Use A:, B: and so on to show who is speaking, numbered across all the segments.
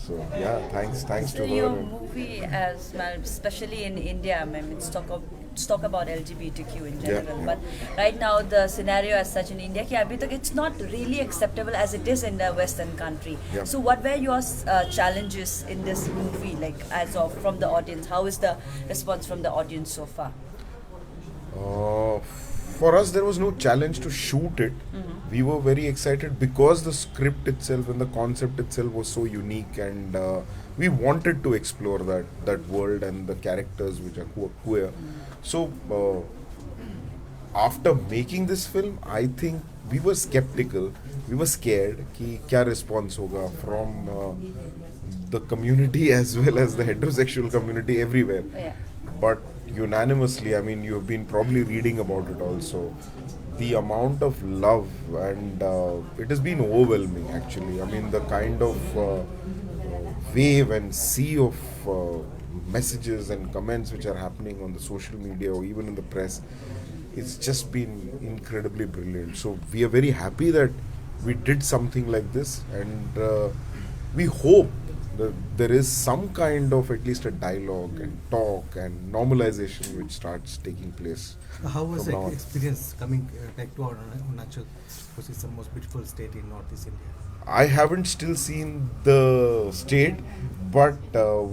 A: So yeah, thanks
B: So
A: to her.
B: your movie, as well, especially in India, I mean, it's talk about LGBTQ in
A: Yeah,
B: general.
A: yeah.
B: But right now, the scenario as such in India, कि अभी तक it's not really acceptable as it is in the Western country.
A: Yeah.
B: So what were your challenges in this movie, like as of from the audience? How is the response from the audience so far?
A: Uh, for us, there was no challenge to shoot it. We were very excited because the script itself and the concept itself was so unique, and we wanted to explore that world and the characters which are queer. So after making this film, I think we were skeptical. We were scared कि क्या response होगा from the community as well as the heterosexual community everywhere.
B: Yeah.
A: But unanimously, I mean, you've been probably reading about it also. The amount of love, and it has been overwhelming actually. I mean, the kind of wave and sea of messages and comments which are happening on the social media or even in the press, it's just been incredibly brilliant. So we are very happy that we did something like this, and we hope that there is some kind of at least a dialogue and talk and normalization which starts taking place.
C: How was
A: from
C: the
A: now on.
C: experience coming back to Arunachal, which is the most beautiful state in Northeast India?
A: I haven't still seen the state, but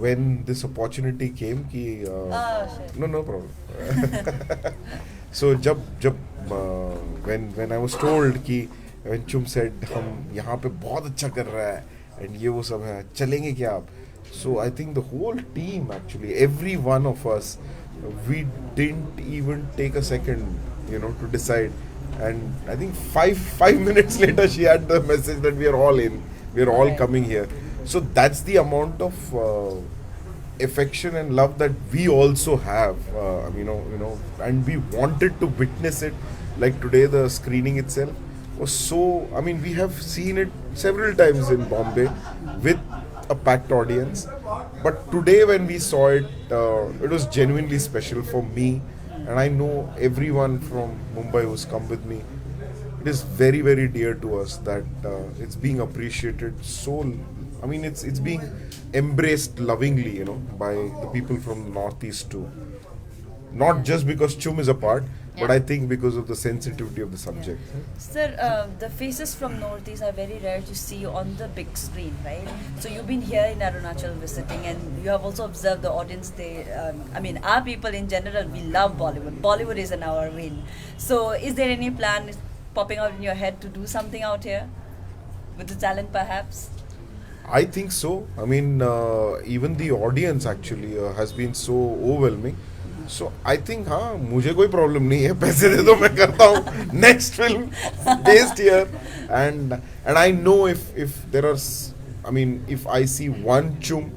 A: when this opportunity came, कि
B: Oh, shit.
A: no problem. So जब when I was told कि when Chum said हम यहाँ पे बहुत अच्छा कर रहा है and ये वो सब है चलेंगे क्या आप? So I think the whole team actually, every one of us, we didn't even take a second, to decide. And I think five minutes later, she had the message that we are all in, we are all
B: Right.
A: coming here. So that's the amount of affection and love that we also have, and we wanted to witness it. Like today, the screening itself was so. I mean, we have seen it several times in Bombay with a packed audience, but today when we saw it, it was genuinely special for me, and I know everyone from Mumbai who's come with me. It is very very dear to us that it's being appreciated so. I mean, it's being embraced lovingly, by the people from the Northeast too. Not just because Chum is a part, but
B: Yeah.
A: I think because of the sensitivity of the subject.
B: Sir, the faces from Northeast are very rare to see on the big screen, right? So you've been here in Arunachal visiting, and you have also observed the audience. I mean, our people in general, we love Bollywood. Bollywood is in our vein. So, is there any plan popping out in your head to do something out here with the talent, perhaps?
A: I think so. I mean, even the audience actually has been so overwhelming. So I think हाँ मुझे कोई problem नहीं है पैसे दे दो मैं करता हूँ next film based here, and I know if there are I mean if I see one Chum,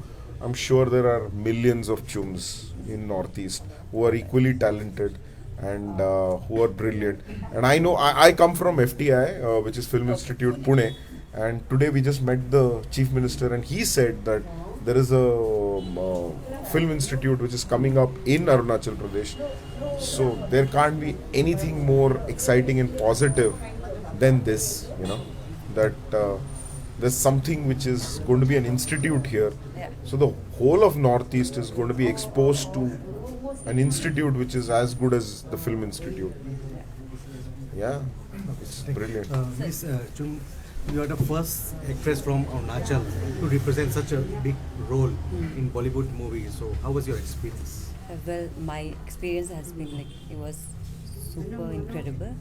A: I'm sure there are millions of Chums in Northeast who are equally talented and who are brilliant. And I know I come from FTI, which is Film Institute Pune, and today we just met the Chief Minister, and he said that there is a film institute which is coming up in Arunachal Pradesh. So there can't be anything more exciting and positive than this, that there's something which is going to be an institute here.
B: Yeah.
A: So the whole of Northeast is going to be exposed to an institute which is as good as the Film Institute. Yeah, it's brilliant.
C: Miss Chum, you are the first actress from Arunachal to represent such a big role in Bollywood movies. So, how was your experience?
D: Well, my experience has been like it was super incredible.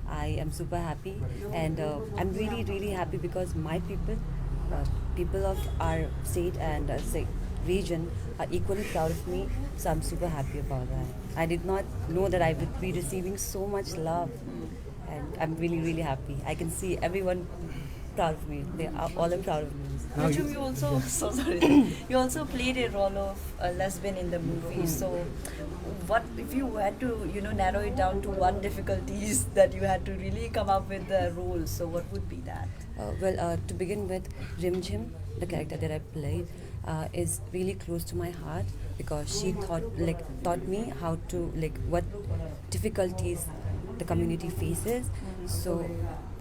D: I am super happy, and I'm really really happy because my people of our state and say region are equally proud of me. So I'm super happy about that. I did not know that I would be receiving so much love, and I'm really really happy. I can see everyone proud of me. They are all are proud of me.
C: Now
B: Chum,
C: you-
B: you also so sorry. You also played a role of a lesbian in the movie. So, what if you had to narrow it down to one difficulties that you had to really come up with the role? So, what would be that?
D: To begin with, Rim Jim, the character that I played, is really close to my heart because she taught me how to what difficulties the community faces. So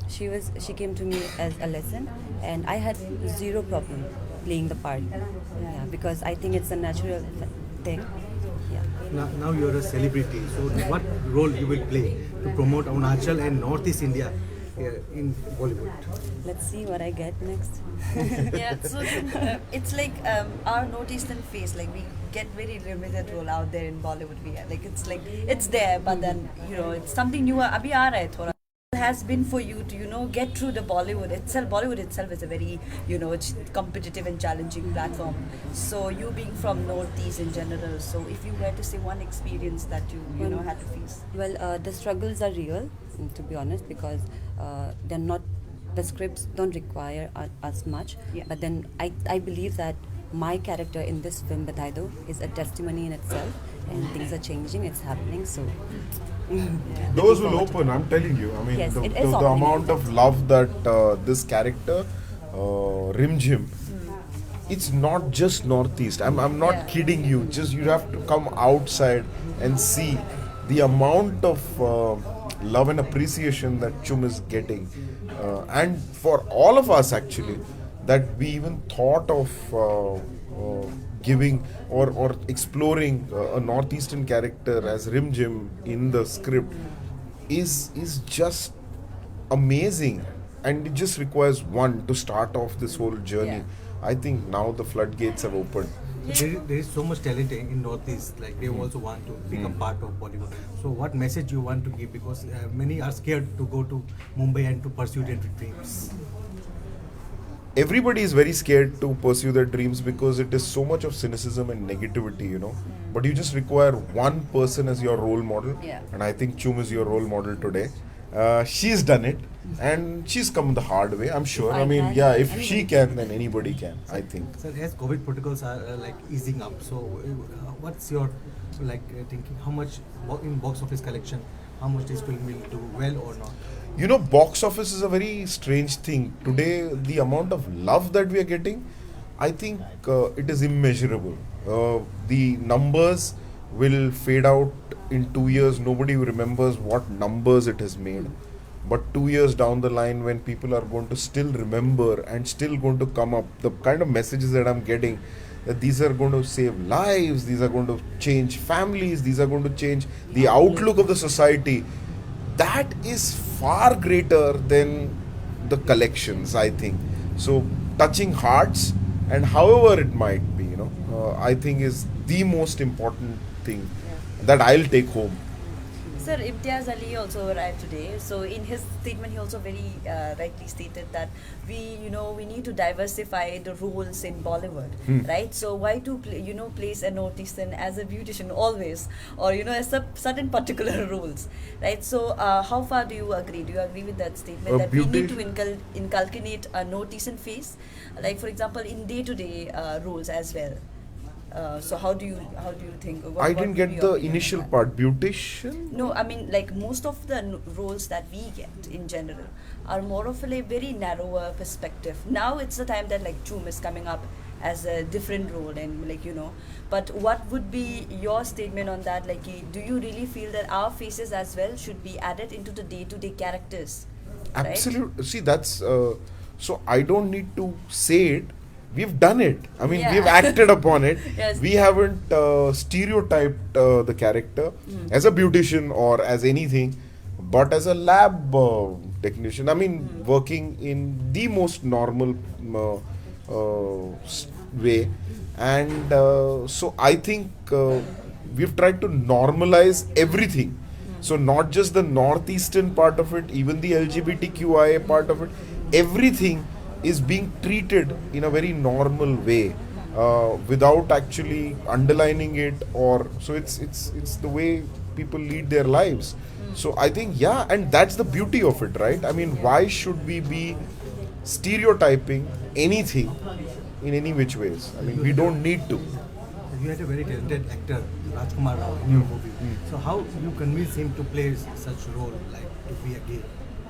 D: she came to me as a lesson, and I had zero problem playing the part. Yeah, because I think it's a natural thing. Yeah.
C: Now you're a celebrity, so what role you will play to promote Arunachal and Northeast India in Bollywood?
D: Let's see what I get next.
B: Yeah, so it's like our Northeastern face, like we get very limited role out there in Bollywood. We are, like it's there, but then it's something new. Abhi aa raha hai thoda. Has been for you to get through the Bollywood itself. Bollywood itself is a very competitive and challenging platform. So you being from Northeast in general, so if you were to say one experience that you had to face.
D: Well, the struggles are real, to be honest, because they're not. The scripts don't require us much.
B: Yeah.
D: But then I believe that my character in this film, BADHAAI DO, is a testimony in itself, and things are changing. It's happening. So.
A: Doors will open, I'm telling you. I mean,
D: Yes,
A: the
D: it is
A: amount
D: opening.
A: of love that this character, Rim Jim, it's not just Northeast. I'm not
B: Yeah.
A: kidding you. Just you have to come outside and see the amount of love and appreciation that Chum is getting. And for all of us, actually, that we even thought of giving or exploring a northeastern character as Rim Jim in the script is just amazing, and it just requires one to start off this whole journey.
B: Yeah.
A: I think now the floodgates have opened.
C: There is so much talent in Northeast, like they also want to become part of Bollywood. So what message you want to give, because many are scared to go to Mumbai and to pursue their dreams?
A: Everybody is very scared to pursue their dreams because it is so much of cynicism and negativity. But you just require one person as your role model.
B: Yeah.
A: And I think Chum is your role model today. She's done it, and she's come the hard way, I'm sure. I mean, yeah, if she can, then anybody can, I think.
C: Sir, as COVID protocols are like easing up, so what's your thinking? How much in box office collection? How much this film will do well or not?
A: Box office is a very strange thing. Today, the amount of love that we are getting, I think it is immeasurable. The numbers will fade out in 2 years. Nobody remembers what numbers it has made. But 2 years down the line, when people are going to still remember and still going to come up, the kind of messages that I'm getting, that these are going to save lives, these are going to change families, these are going to change the outlook of the society, that is far greater than the collections, I think. So touching hearts, and however it might be, I think is the most important thing that I'll take home.
B: Sir, Imtiaz Ali also arrived today. So in his statement, he also very rightly stated that we need to diversify the roles in Bollywood, right? So why to place a Northeastern as a beautician always, or as a certain particular roles, right? So how far do you agree? Do you agree with that statement that we need to inculcate a Northeastern face, like for example in day-to-day roles as well? So how do you think?
A: I didn't get the initial part. Beautician?
B: No, I mean like most of the roles that we get in general are more of a very narrower perspective. Now it's the time that like Chum is coming up as a different role, and but what would be your statement on that? Like, do you really feel that our faces as well should be added into the day-to-day characters? Right?
A: Absolutely. See, that's so I don't need to say it. We've done it. I mean, we've acted upon it.
B: Yes.
A: We haven't stereotyped the character as a beautician or as anything, but as a lab technician. I mean, working in the most normal way. And so I think we've tried to normalize everything. So not just the northeastern part of it, even the LGBTQIA part of it, everything is being treated in a very normal way, without actually underlining it, or so it's the way people lead their lives. So I think and that's the beauty of it, right? I mean, why should we be stereotyping anything in any which ways? I mean, we don't need to.
C: You had a very talented actor, Rajkumar Rao, in your movie. So how you convince him to play such role, like to be a gay?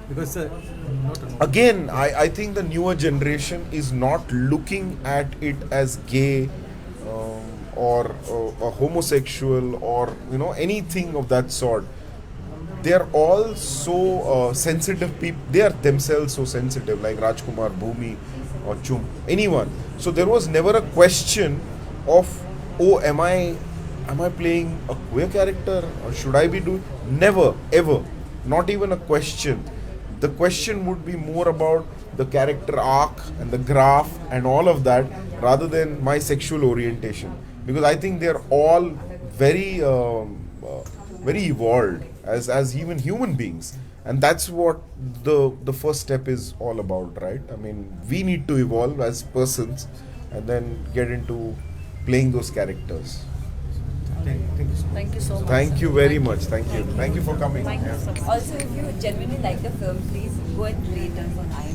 C: Because not a
A: Again, I think the newer generation is not looking at it as gay or a homosexual or anything of that sort. They are all so sensitive people. They are themselves so sensitive, like Rajkumar, Bhumi, or Chum, anyone. So there was never a question of, oh, am I playing a queer character or should I be doing? Never, ever, not even a question. The question would be more about the character arc and the graph and all of that, rather than my sexual orientation, because I think they're all very very evolved as even human beings, and that's what the first step is all about, right? I mean, we need to evolve as persons and then get into playing those characters.
C: Thank you so much.
B: Thank you so much.
A: Thank you
B: sir.
A: very much. Thank you for coming.
B: Thank you so much.
D: Also, if you genuinely like the film, please go and rate us on IMDb.